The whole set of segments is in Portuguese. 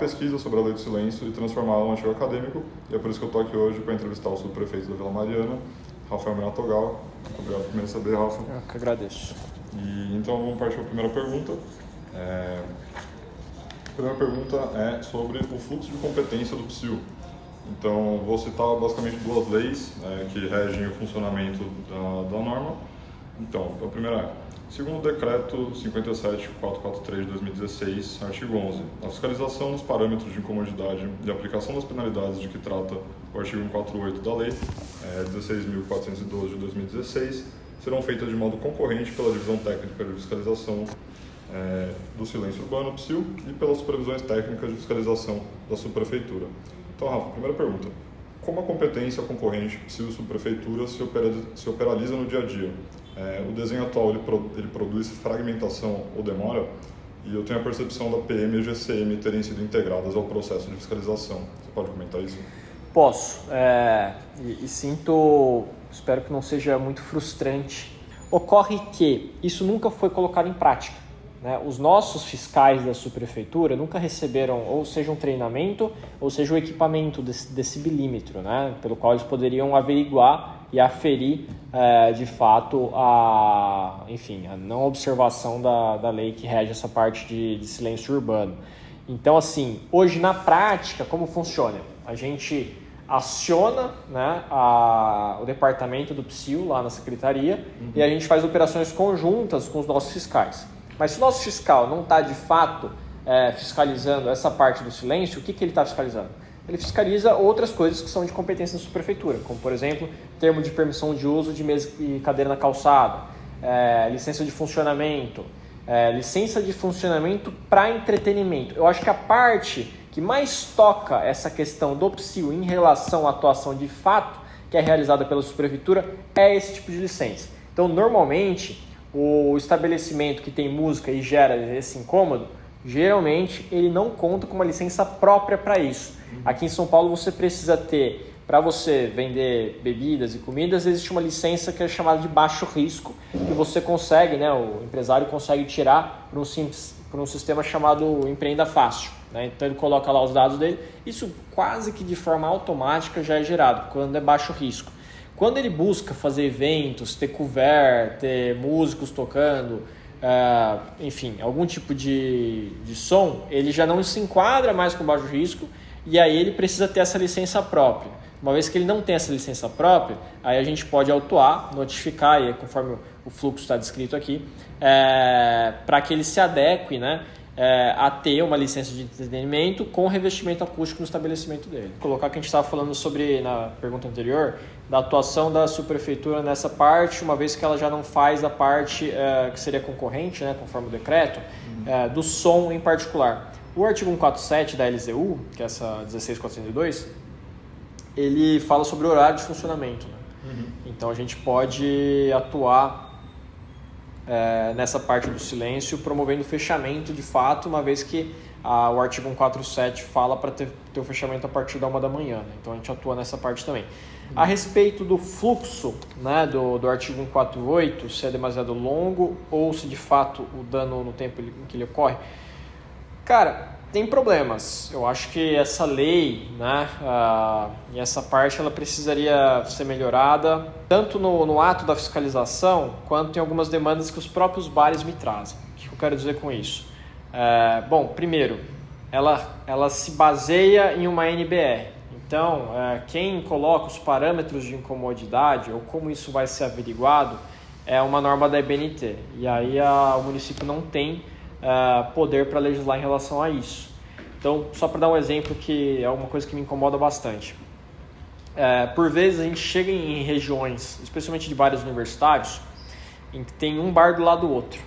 pesquisa sobre a lei do silêncio e transformá-la num artigo acadêmico, e é por isso que eu estou aqui hoje para entrevistar o subprefeito da Vila Mariana, Rafael Miratogal. Muito obrigado por me receber, Rafa. Eu que agradeço. Então vamos partir para a primeira pergunta. A primeira pergunta é sobre o fluxo de competência do PSIL. Então, vou citar basicamente duas leis que regem o funcionamento da norma. Então, a primeira é, segundo o Decreto 57.443 de 2016, artigo 11, a fiscalização dos parâmetros de incomodidade e a aplicação das penalidades de que trata o artigo 148 da Lei 16.412 de 2016 serão feitas de modo concorrente pela Divisão Técnica de Fiscalização do Silêncio Urbano, PSIL, e pelas supervisões técnicas de fiscalização da subprefeitura. Então, Rafa, primeira pergunta. Como a competência concorrente PSIL e subprefeitura se operaliza no dia a dia? O desenho atual ele produz fragmentação ou demora? E eu tenho a percepção da PM e GCM terem sido integradas ao processo de fiscalização. Você pode comentar isso? Posso. Espero que não seja muito frustrante. Ocorre que isso nunca foi colocado em prática. Os nossos fiscais da subprefeitura nunca receberam ou seja um treinamento ou seja o equipamento decibilímetro, pelo qual eles poderiam averiguar e aferir de fato a não observação da lei que rege essa parte de silêncio urbano. Então, assim, hoje na prática, como funciona? A gente aciona o departamento do PSIL lá na secretaria e a gente faz operações conjuntas com os nossos fiscais. Mas se o nosso fiscal não está, de fato, fiscalizando essa parte do silêncio, o que ele está fiscalizando? Ele fiscaliza outras coisas que são de competência da subprefeitura, como, por exemplo, termo de permissão de uso de mesa e cadeira na calçada, licença de funcionamento para entretenimento. Eu acho que a parte que mais toca essa questão do PSIL em relação à atuação de fato, que é realizada pela subprefeitura, é esse tipo de licença. Então, normalmente, o estabelecimento que tem música e gera esse incômodo, geralmente ele não conta com uma licença própria para isso. Aqui em São Paulo você precisa ter, para você vender bebidas e comidas, existe uma licença que é chamada de baixo risco, que você consegue, o empresário consegue tirar por um sistema chamado Empreenda Fácil. Então ele coloca lá os dados dele, isso quase que de forma automática já é gerado, quando é baixo risco. Quando ele busca fazer eventos, ter couvert, ter músicos tocando, algum tipo de som, ele já não se enquadra mais com baixo risco e aí ele precisa ter essa licença própria. Uma vez que ele não tem essa licença própria, aí a gente pode autuar, notificar, e conforme o fluxo está descrito aqui, para que ele se adeque, a ter uma licença de entretenimento com revestimento acústico no estabelecimento dele. Vou colocar que a gente estava falando sobre, na pergunta anterior, da atuação da subprefeitura nessa parte, uma vez que ela já não faz a parte que seria concorrente, conforme o decreto, do som em particular. O artigo 147 da LZU, que é essa 16.402, ele fala sobre o horário de funcionamento. Então a gente pode atuar nessa parte do silêncio, promovendo o fechamento de fato, uma vez que o artigo 147 fala para ter o fechamento a partir da 1 da manhã. Então a gente atua nessa parte também. A respeito do fluxo do artigo 148, se é demasiado longo ou se de fato o dano no tempo em que ele ocorre, cara, tem problemas. Eu acho que essa lei, e essa parte, ela precisaria ser melhorada, tanto no ato da fiscalização, quanto em algumas demandas que os próprios bares me trazem. O que eu quero dizer com isso? Primeiro, ela se baseia em uma NBR. Então, quem coloca os parâmetros de incomodidade, ou como isso vai ser averiguado, é uma norma da EBNT. E aí o município não tem poder para legislar em relação a isso. Então, só para dar um exemplo que é uma coisa que me incomoda bastante. Por vezes a gente chega em regiões, especialmente de bares universitários, em que tem um bar do lado do outro.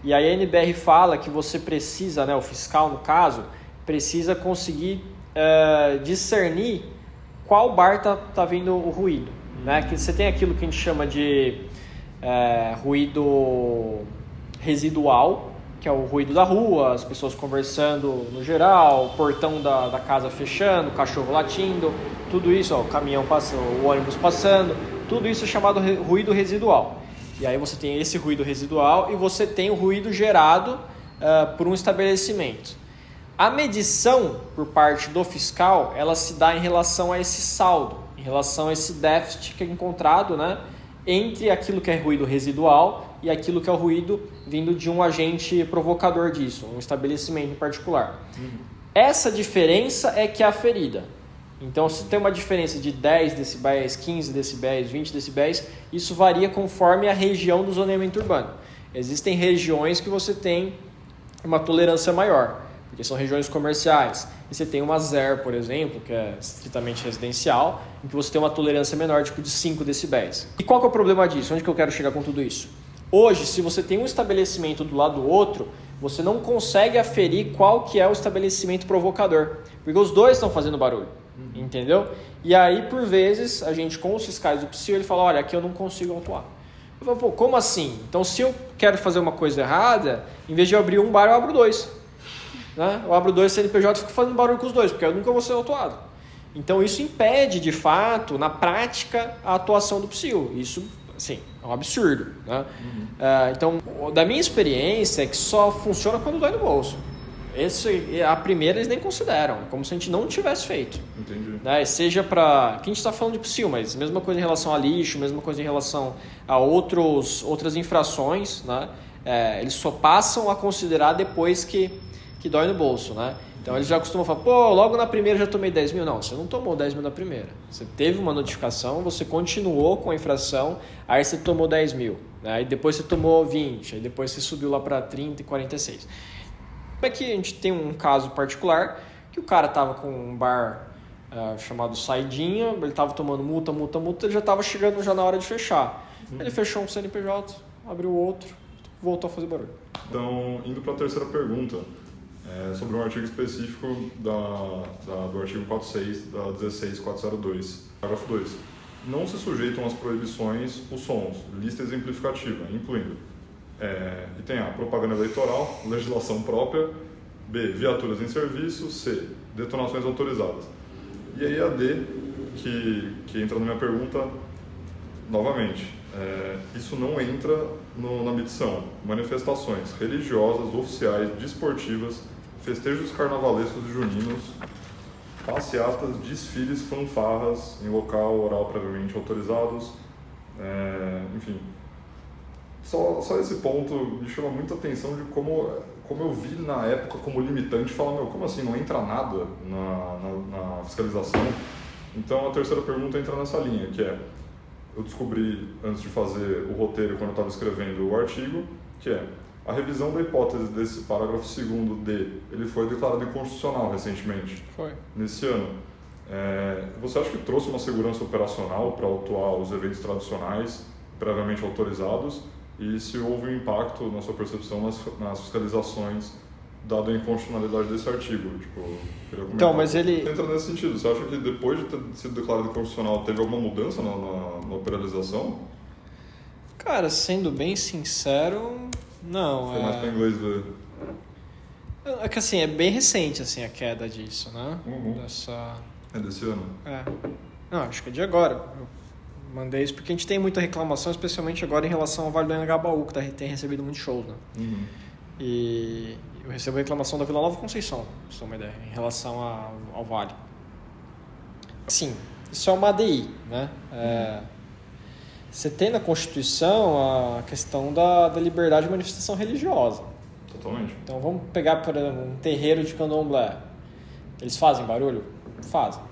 E aí a NBR fala que você precisa, o fiscal no caso, precisa conseguir discernir qual bar está vindo o ruído. Que você tem aquilo que a gente chama de ruído residual, que é o ruído da rua, as pessoas conversando no geral, o portão da casa fechando, o cachorro latindo, tudo isso, o caminhão passando, o ônibus passando, tudo isso é chamado ruído residual. E aí você tem esse ruído residual e você tem o ruído gerado por um estabelecimento. A medição por parte do fiscal, ela se dá em relação a esse saldo, em relação a esse déficit que é encontrado, né, entre aquilo que é ruído residual e aquilo que é o ruído vindo de um agente provocador disso, um estabelecimento em particular. Essa diferença é que é aferida. Então, se tem uma diferença de 10 decibéis, 15 decibéis, 20 decibéis, isso varia conforme a região do zoneamento urbano. Existem regiões que você tem uma tolerância maior, porque são regiões comerciais. E você tem uma ZER, por exemplo, que é estritamente residencial, em que você tem uma tolerância menor, tipo de 5 decibéis. E qual que é o problema disso? Onde que eu quero chegar com tudo isso? Hoje, se você tem um estabelecimento do lado do outro, você não consegue aferir qual que é o estabelecimento provocador, porque os dois estão fazendo barulho, entendeu? E aí, por vezes, a gente com os fiscais do PSIL, ele fala, olha, aqui eu não consigo autuar. Eu falo, pô, como assim? Então, se eu quero fazer uma coisa errada, em vez de eu abrir um bar, eu abro 2. Né? Eu abro 2 CNPJ e fico fazendo barulho com os 2, porque eu nunca vou ser autuado. Então, isso impede, de fato, na prática, a atuação do PSIL. Isso, assim, é um absurdo. Né? Então, da minha experiência, é que só funciona quando dói no bolso. A primeira eles nem consideram, é como se a gente não tivesse feito. Entendi. Né? Seja para... Aqui a gente está falando de PSIL, mas mesma coisa em relação a lixo, mesma coisa em relação a outras infrações, né? Eles só passam a considerar depois que dói no bolso. Né? Então eles já costumam falar, pô, logo na primeira já tomei 10 mil. Não, você não tomou 10 mil na primeira. Você teve uma notificação, você continuou com a infração, aí você tomou 10 mil. Né? Aí depois você tomou 20, aí depois você subiu lá para 30 e 46. Aqui a gente tem um caso particular que o cara estava com um bar chamado Saidinha, ele estava tomando multa, ele já estava chegando já na hora de fechar. Ele fechou um CNPJ, abriu outro, voltou a fazer barulho. Então, indo para a terceira pergunta, sobre um artigo específico do artigo 46 da 16402, parágrafo 2. Não se sujeitam às proibições os sons, lista exemplificativa, incluindo item A, propaganda eleitoral, legislação própria, B, viaturas em serviço, C, detonações autorizadas. E aí a D, que entra na minha pergunta novamente, isso não entra na medição. Manifestações religiosas, oficiais, desportivas, festejos carnavalescos e juninos, passeatas, desfiles, fanfarras em local oral previamente autorizados, enfim. Só esse ponto me chama muita atenção de como eu vi na época como limitante, falar, como assim, não entra nada na fiscalização? Então a terceira pergunta entra nessa linha, que eu descobri antes de fazer o roteiro, quando eu estava escrevendo o artigo, que a revisão da hipótese desse parágrafo 2º D, ele foi declarado inconstitucional recentemente, nesse ano. Você acha que trouxe uma segurança operacional para autuar os eventos tradicionais previamente autorizados? E se houve um impacto, na sua percepção, nas fiscalizações, dado a inconstitucionalidade desse artigo? Então, mas ele... Entra nesse sentido. Você acha que depois de ter sido declarado inconstitucional, teve alguma mudança na operalização? Cara, sendo bem sincero, não. Foi mais para inglês ver. É que assim, é bem recente assim, a queda disso, né? É desse ano? Não, acho que é de agora. Mandei isso porque a gente tem muita reclamação, especialmente agora em relação ao Vale do Anhangabaú, que tem recebido muitos shows, né? E eu recebo reclamação da Vila Nova Conceição, pra você ter uma ideia, em relação ao Vale. Sim, isso é uma ADI, né? Você tem na Constituição a questão da liberdade de manifestação religiosa. Totalmente. Então vamos pegar, por exemplo, um terreiro de candomblé. Eles fazem barulho? Fazem.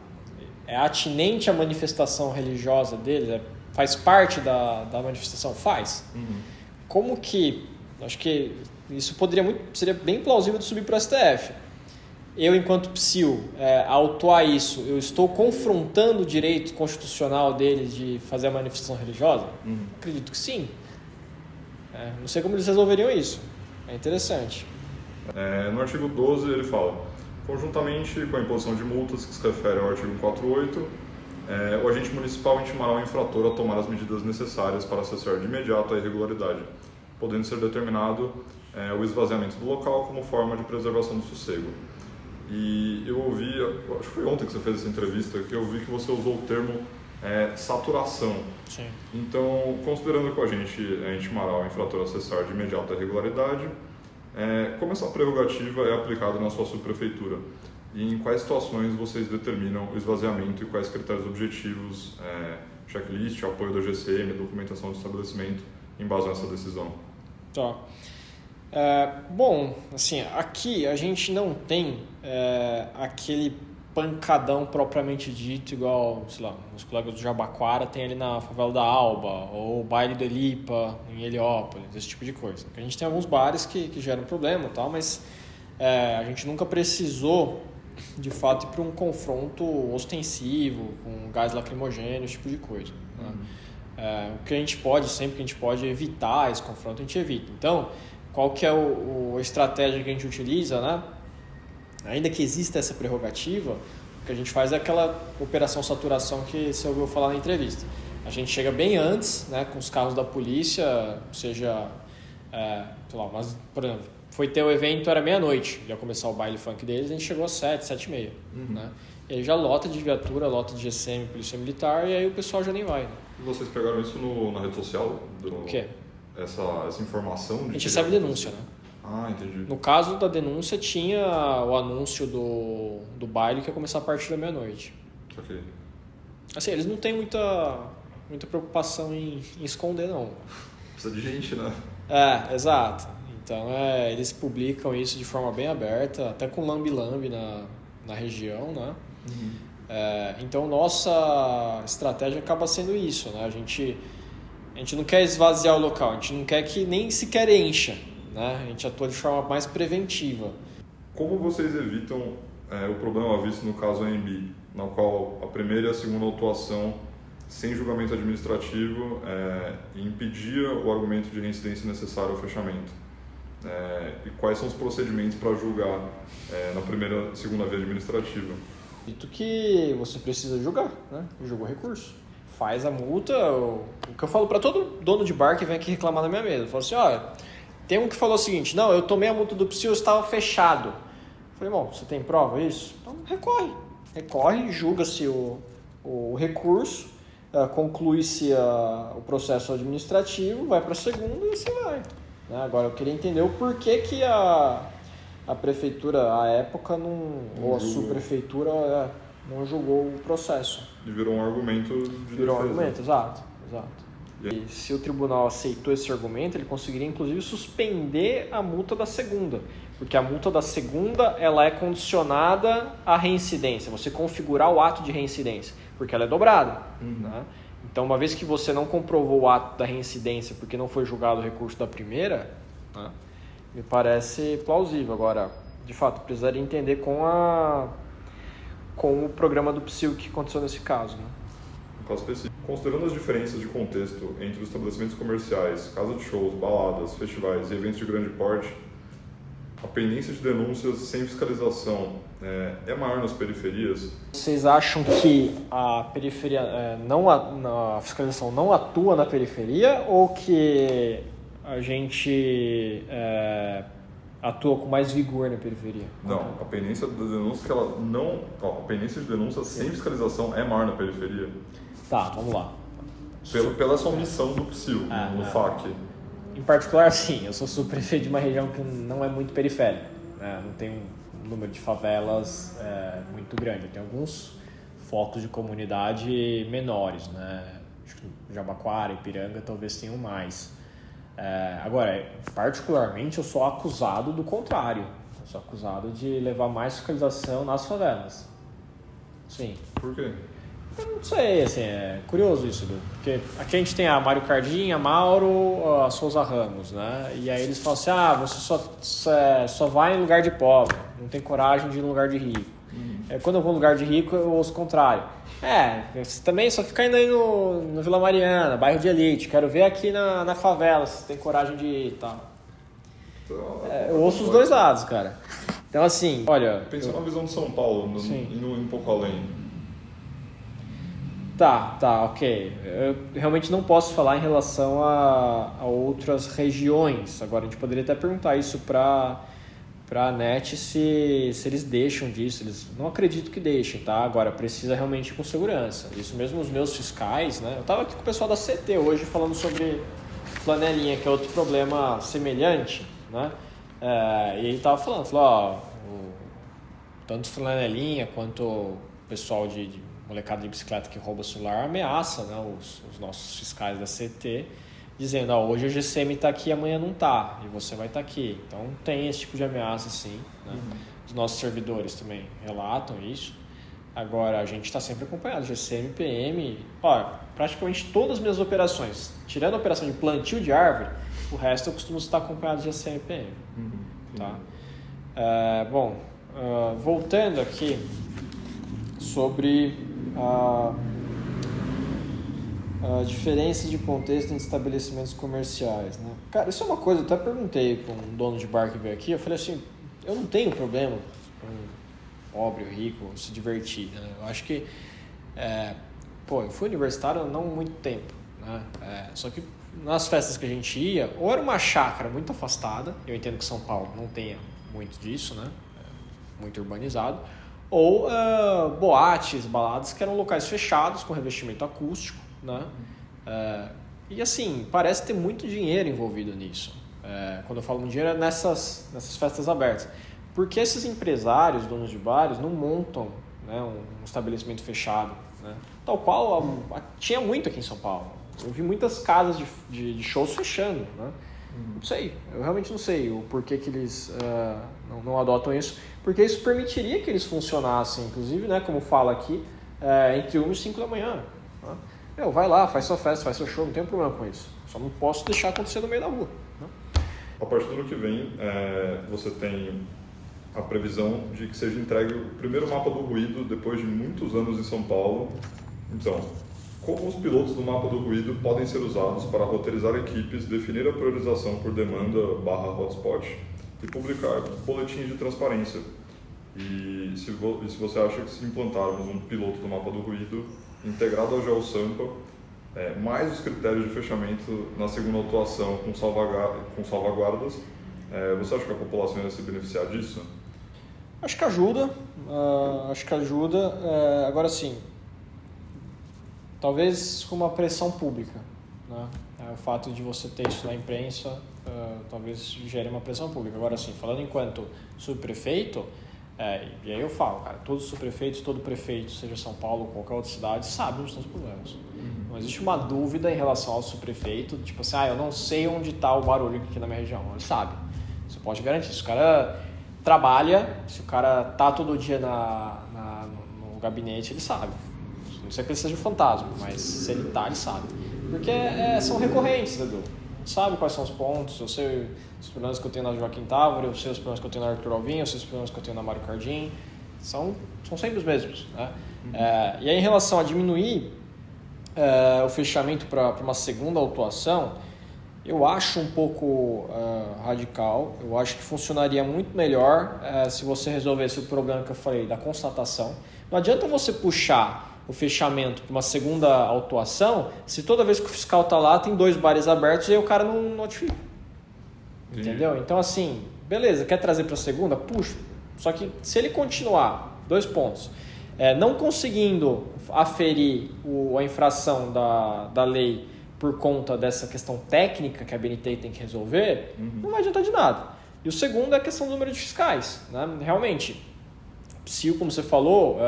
É atinente à manifestação religiosa deles? Faz parte da manifestação? Faz. Como que... Acho que isso seria bem plausível de subir para o STF. Eu, enquanto PSIL, autuar isso, eu estou confrontando o direito constitucional deles de fazer a manifestação religiosa? Acredito que sim. Não sei como eles resolveriam isso. É interessante. No artigo 12 ele fala: conjuntamente com a imposição de multas, que se refere ao artigo 148, o agente municipal intimará o infrator a tomar as medidas necessárias para cessar de imediato a irregularidade, podendo ser determinado o esvaziamento do local como forma de preservação do sossego. E eu ouvi, acho que foi ontem que você fez essa entrevista, que eu vi que você usou o termo saturação. Sim. Então, considerando que a gente intimará o infrator a cessar de imediato a irregularidade, Como essa prerrogativa é aplicada na sua subprefeitura? E em quais situações vocês determinam o esvaziamento e quais critérios objetivos, checklist, apoio da GCM, documentação do estabelecimento, embasam essa decisão? Tá. Bom, assim, aqui a gente não tem aquele pancadão propriamente dito, igual, sei lá, os colegas do Jabaquara tem ali na favela da Alba, ou o baile do Elipa, em Heliópolis, esse tipo de coisa. A gente tem alguns bares que geram problema e tal, mas a gente nunca precisou, de fato, ir para um confronto ostensivo, com gás lacrimogêneo, esse tipo de coisa. Né? O que a gente pode, sempre que a gente pode evitar esse confronto, a gente evita. Então, qual que é a estratégia que a gente utiliza, né? Ainda que exista essa prerrogativa, o que a gente faz é aquela operação saturação que você ouviu falar na entrevista. A gente chega bem antes, né, com os carros da polícia, seja, sei lá, mas, por exemplo, foi ter o evento, era meia-noite, ia começar o baile funk deles, a gente chegou às 7, 7h30. Né? E aí já lota de viatura, lota de GCM, polícia militar, e aí o pessoal já nem vai. Né? E vocês pegaram isso na rede social? O quê? Essa informação? A gente recebe denúncia, né? Ah, entendi. No caso da denúncia, tinha o anúncio do baile que ia começar a partir da meia-noite. Ok. Assim, eles não têm muita preocupação em esconder, não. Precisa de gente, né? Exato. Então, eles publicam isso de forma bem aberta, até com lambe-lambe na região, né? Então, nossa estratégia acaba sendo isso, né? A gente não quer esvaziar o local, a gente não quer que nem sequer encha. Né? A gente atua de forma mais preventiva. Como vocês evitam o problema visto no caso AMB, na qual a primeira e a segunda autuação sem julgamento administrativo impedia o argumento de reincidência necessário ao fechamento? E quais são os procedimentos para julgar na primeira e segunda via administrativa? Dito que você precisa julgar, né? Julga o recurso. Faz a multa. O que eu falo para todo dono de bar que vem aqui reclamar na minha mesa. Eu falo assim, olha, tem um que falou o seguinte, não, eu tomei a multa do PSIL, estava fechado. Eu falei, bom, você tem prova disso? Então recorre, julga-se o recurso, conclui-se o processo administrativo, vai para a segunda e você vai. Né? Agora, eu queria entender o porquê que a prefeitura, à época, ou a subprefeitura não julgou o processo. E virou um argumento de defesa. Virou um argumento, exato. E se o tribunal aceitou esse argumento, ele conseguiria inclusive suspender a multa da segunda, porque a multa da segunda ela é condicionada à reincidência, você configurar o ato de reincidência, porque ela é dobrada. Né? Então, uma vez que você não comprovou o ato da reincidência porque não foi julgado o recurso da primeira, né, me parece plausível. Agora, de fato, precisaria entender com o programa do PSIL que aconteceu nesse caso. Né? No caso específico. Considerando as diferenças de contexto entre os estabelecimentos comerciais, casas de shows, baladas, festivais e eventos de grande porte, a pendência de denúncias sem fiscalização é maior nas periferias? Vocês acham que a periferia, a fiscalização não atua na periferia ou que a gente atua com mais vigor na periferia? Não, a pendência de denúncias a pendência de denúncias sem fiscalização é maior na periferia. Tá, vamos lá. Pela essa omissão do PSIL, no FAQ. Em particular, sim, eu sou subprefeito de uma região que não é muito periférica, né? Não tem um número de favelas muito grande. Tem alguns focos de comunidade menores, né? Acho que Jabaquara, Ipiranga talvez tenham mais. Agora, particularmente, eu sou acusado do contrário. Eu sou acusado de levar mais fiscalização nas favelas. Sim. Por quê? Eu não sei, assim, é curioso isso, porque aqui a gente tem a Mário Cardim, a Mauro, a Souza Ramos, né? E aí eles falam assim, você só vai em lugar de pobre, não tem coragem de ir em lugar de rico. Quando eu vou em lugar de rico, eu ouço o contrário. Você também só fica indo aí no Vila Mariana, bairro de elite, quero ver aqui na favela, se tem coragem de ir e tal. Eu ouço os dois lados, cara. Então, assim, olha... Pensando na visão de São Paulo, indo um pouco além... Tá, ok. Eu realmente não posso falar em relação a outras regiões. Agora, a gente poderia até perguntar isso para a NET se eles deixam disso. Eles não acredito que deixem, tá? Agora, precisa realmente ir com segurança. Isso mesmo os meus fiscais, né? Eu estava aqui com o pessoal da CT hoje falando sobre flanelinha, que é outro problema semelhante, né? E ele tava falando, ó, tanto o Flanelinha quanto o pessoal de molecada de bicicleta que rouba o celular ameaça, né, os nossos fiscais da CT, dizendo, ó, hoje a GCM está aqui, amanhã não está, e você vai estar aqui. Então tem esse tipo de ameaça, sim. Né? Os nossos servidores também relatam isso. Agora, a gente está sempre acompanhado, GCM, PM, praticamente todas as minhas operações, tirando a operação de plantio de árvore, o resto eu costumo estar acompanhado de GCM e PM. Tá? Voltando aqui sobre a diferença de contexto em estabelecimentos comerciais, né? Cara, isso é uma coisa, eu até perguntei para um dono de bar que veio aqui, eu falei assim, eu não tenho problema com pobre ou rico se divertir, né? Eu acho que, eu fui universitário não há muito tempo, né? Só que nas festas que a gente ia, ou era uma chácara muito afastada, eu entendo que São Paulo não tenha muito disso, né? Muito urbanizado, ou boates, baladas que eram locais fechados com revestimento acústico, né? E assim, parece ter muito dinheiro envolvido nisso. Quando eu falo muito dinheiro é nessas festas abertas. Porque esses empresários, donos de bares, não montam, né, um estabelecimento fechado, né? Tal qual tinha muito aqui em São Paulo. Eu vi muitas casas de shows fechando, né? Não sei, eu realmente não sei o porquê que eles não adotam isso, porque isso permitiria que eles funcionassem, inclusive, né, como fala aqui, entre 1 e 5 da manhã. Né? Vai lá, faz sua festa, faz seu show, não tem problema com isso. Só não posso deixar acontecer no meio da rua. Né? A partir do ano que vem, você tem a previsão de que seja entregue o primeiro mapa do ruído depois de muitos anos em São Paulo. Então, como os pilotos do mapa do ruído podem ser usados para roteirizar equipes, definir a priorização por demanda /hotspot e publicar boletins de transparência. E se você acha que se implantarmos um piloto do mapa do ruído integrado ao GeoSampa, mais os critérios de fechamento na segunda atuação com salvaguardas, você acha que a população ia se beneficiar disso? Acho que ajuda. Agora sim, talvez com uma pressão pública, né? O fato de você ter isso na imprensa talvez gere uma pressão pública. Agora sim, falando enquanto subprefeito, e aí eu falo, cara, todos os subprefeitos, todo prefeito, seja São Paulo ou qualquer outra cidade, sabe onde estão os problemas. Não existe uma dúvida em relação ao subprefeito, tipo assim, eu não sei onde está o barulho aqui na minha região. Ele sabe. Você pode garantir. Se o cara trabalha, se o cara tá todo dia no gabinete, ele sabe. Não sei que ele seja um fantasma, mas se ele tá, ele sabe. Porque são recorrentes, Edu. A gente sabe quais são os pontos, eu sei os problemas que eu tenho na Joaquim Távora, eu sei os problemas que eu tenho na Arthur Alvim, eu sei os problemas que eu tenho na Mário Cardim. São sempre os mesmos, né? E aí, em relação a diminuir o fechamento para uma segunda autuação, eu acho um pouco radical. Eu acho que funcionaria muito melhor se você resolvesse o problema que eu falei da constatação. Não adianta você puxar o fechamento para uma segunda autuação se toda vez que o fiscal está lá tem 2 bares abertos e aí o cara não notifica. Entendeu? Então, assim, beleza, quer trazer para a segunda? Puxa. Só que se ele continuar, 2 pontos, não conseguindo aferir a infração da lei por conta dessa questão técnica que a BNT tem que resolver, não vai adiantar de nada. E o segundo é a questão do número de fiscais. Né? Realmente, PSIL, como você falou,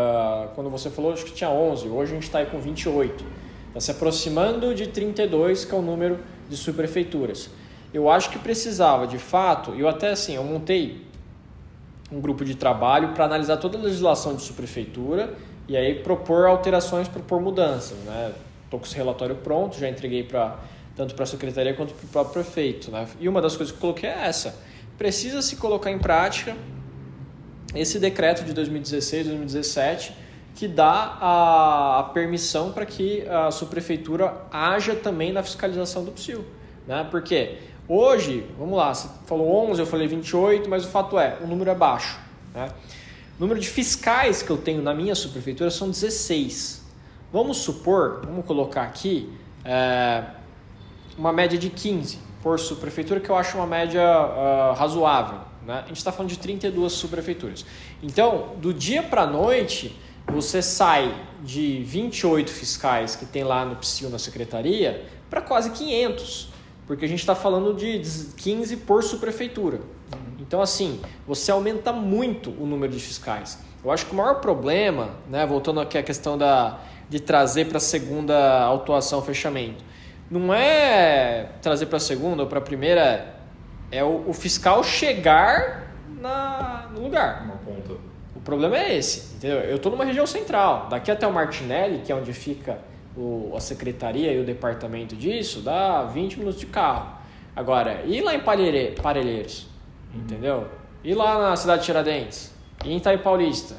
quando você falou, acho que tinha 11, hoje a gente está aí com 28. Está se aproximando de 32, que é o número de subprefeituras. Eu acho que precisava, de fato, eu montei um grupo de trabalho para analisar toda a legislação de subprefeitura e aí propor alterações, propor mudanças, né? Estou com esse relatório pronto, já entreguei tanto para a secretaria quanto para o próprio prefeito, né? E uma das coisas que eu coloquei é essa: precisa se colocar em prática esse decreto de 2016, 2017, que dá a permissão para que a subprefeitura haja também na fiscalização do PSIL, né? Porque hoje, vamos lá, você falou 11, eu falei 28, mas o fato o número é baixo, né? O número de fiscais que eu tenho na minha subprefeitura são 16. Vamos colocar aqui uma média de 15 por subprefeitura, que eu acho uma média razoável, né? A gente está falando de 32 subprefeituras. Então, do dia para a noite, você sai de 28 fiscais que tem lá no PSIL, na secretaria, para quase 500, porque a gente está falando de 15 por subprefeitura. Então, assim, você aumenta muito o número de fiscais. Eu acho que o maior problema, né, voltando aqui à questão de trazer para a segunda autuação fechamento, não é trazer para a segunda ou para a primeira, é o fiscal chegar no lugar. Uma ponta. O problema é esse, entendeu? Eu estou numa região central, daqui até o Martinelli, que é onde fica a secretaria e o departamento disso, dá 20 minutos de carro. Agora, e lá em Parelheiros, entendeu? E lá na cidade de Tiradentes, e em Itaí Paulista,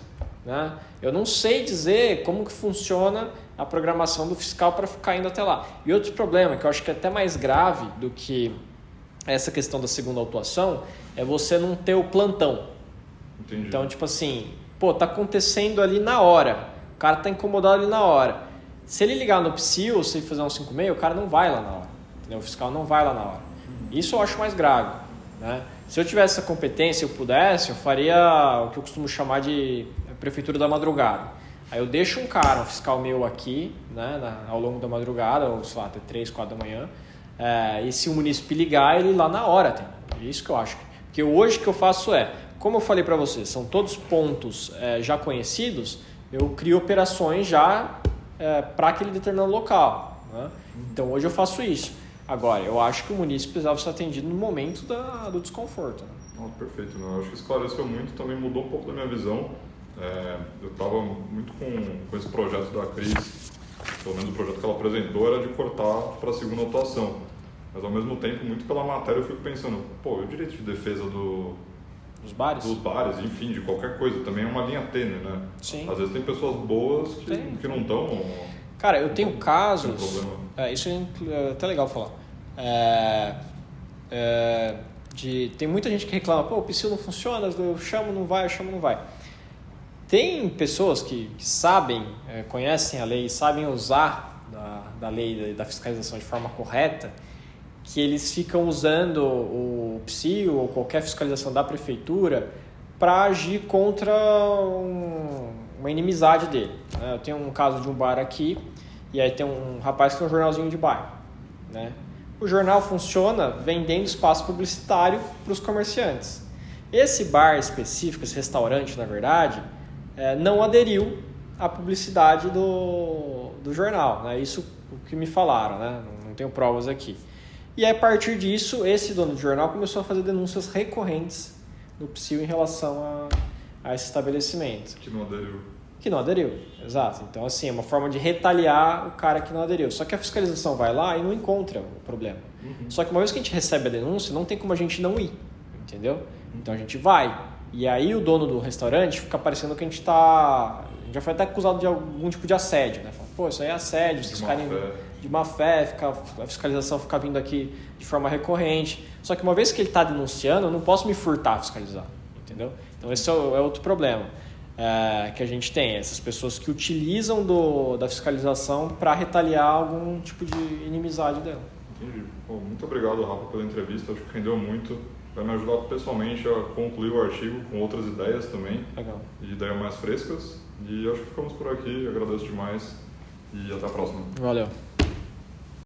né? Eu não sei dizer como que funciona a programação do fiscal para ficar indo até lá. E outro problema, que eu acho que é até mais grave do que essa questão da segunda autuação, é você não ter o plantão. Entendi. Então, tipo assim, tá acontecendo ali na hora, o cara tá incomodado ali na hora. Se ele ligar no PSIL, se ele fazer um 56, o cara não vai lá na hora, entendeu? O fiscal não vai lá na hora. Isso eu acho mais grave, né? Se eu tivesse essa competência e eu pudesse, eu faria o que eu costumo chamar de prefeitura da madrugada. Aí eu deixo um fiscal meu aqui, né, ao longo da madrugada, ou sei lá, até 3, 4 da manhã, e se o munícipe ligar, ele lá na hora tem. É isso que eu acho. Porque hoje o que eu faço como eu falei para vocês, são todos pontos já conhecidos, eu crio operações já para aquele determinado local, né? Então hoje eu faço isso. Agora, eu acho que o munícipe precisava ser atendido no momento do desconforto, né? Perfeito, né? Eu acho que esclareceu muito, também mudou um pouco da minha visão. Eu estava muito com esse projeto da Cris, pelo menos o projeto que ela apresentou era de cortar para a segunda autuação. Mas ao mesmo tempo, muito pela matéria, eu fico pensando, o direito de defesa dos bares, enfim, de qualquer coisa, também é uma linha tênue, né? Sim. Às vezes tem pessoas boas que não estão... Cara, eu tenho casos... isso é até legal falar. Tem muita gente que reclama, o PSIL não funciona, eu chamo, não vai. Tem pessoas que sabem, conhecem a lei, sabem usar da lei da fiscalização de forma correta, que eles ficam usando o PSIL ou qualquer fiscalização da prefeitura para agir contra uma inimizade dele. Eu tenho um caso de um bar aqui, e aí tem um rapaz que tem um jornalzinho de bairro, né? O jornal funciona vendendo espaço publicitário para os comerciantes. Esse bar específico, esse restaurante, na verdade, não aderiu à publicidade do jornal, né? Isso o que me falaram, né? Não tenho provas aqui. E a partir disso, esse dono do jornal começou a fazer denúncias recorrentes no PSIL em relação a esse estabelecimento. Que não aderiu, exato. Então, assim, é uma forma de retaliar o cara que não aderiu. Só que a fiscalização vai lá e não encontra o problema. Só que uma vez que a gente recebe a denúncia, não tem como a gente não ir, entendeu? Então a gente vai. E aí o dono do restaurante fica parecendo que a gente já foi até acusado de algum tipo de assédio, né? Fala, isso aí é assédio, vocês ficarem de má fé, a fiscalização fica vindo aqui de forma recorrente. Só que uma vez que ele está denunciando, eu não posso me furtar a fiscalizar, entendeu? Então esse é outro problema que a gente tem, essas pessoas que utilizam da fiscalização para retaliar algum tipo de inimizade dela. Entendi. Muito obrigado, Rafa, pela entrevista, acho que rendeu muito. Vai me ajudar pessoalmente a concluir o artigo com outras ideias também. Legal. E ideias mais frescas. E acho que ficamos por aqui, agradeço demais e até a próxima. Valeu.